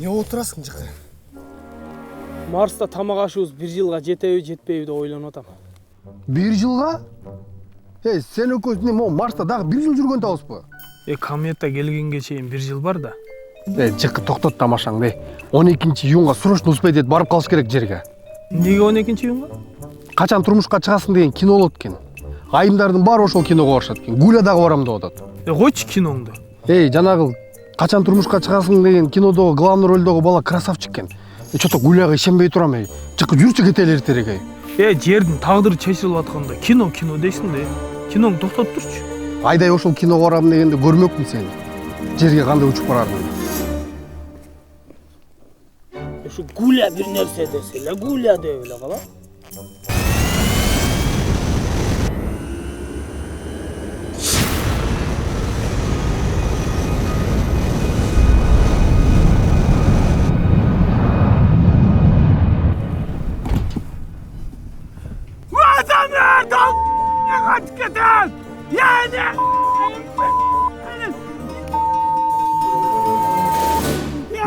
Не отырасың жакы? Марста тамак ашуубуз 1 жылга жетеби, жетпейби деп ойлонуп атам. 1 жылга? Сен экөөбүз могу Марста дагы 1 жыл жүргөн табызбы? Комета келгенге чейин 1 жыл бар да. Жакы токтот тамашаңды. 12-июнга срочно успеть этип барып калыш керек жерге. Эмнеге 12-июнга? Качан турмушка чыгасың деген кино болот экен. Айымдардын баары ошол киного барышат экен. Гуля дагы барам деп атат. Койчу киноңду. Жанагы Качан турмушка чыгасың деген кинодогу главный ролдогу бала красавчик экен. Чото Гуляга ишенбей турам. Жакы жүрчү кетели эртерээк. Жердин тагдыры чечилип атканда кино дейсиң да. Киноң токтоп турчу. Айдай ошол киного барам дегенде көрмөкмүн сени. Жерге кандай учуп барарын. Şu Gulya bir nerse desele, Gulya de öyle kala. Nereden? Kaç kadar? Yani. Ja,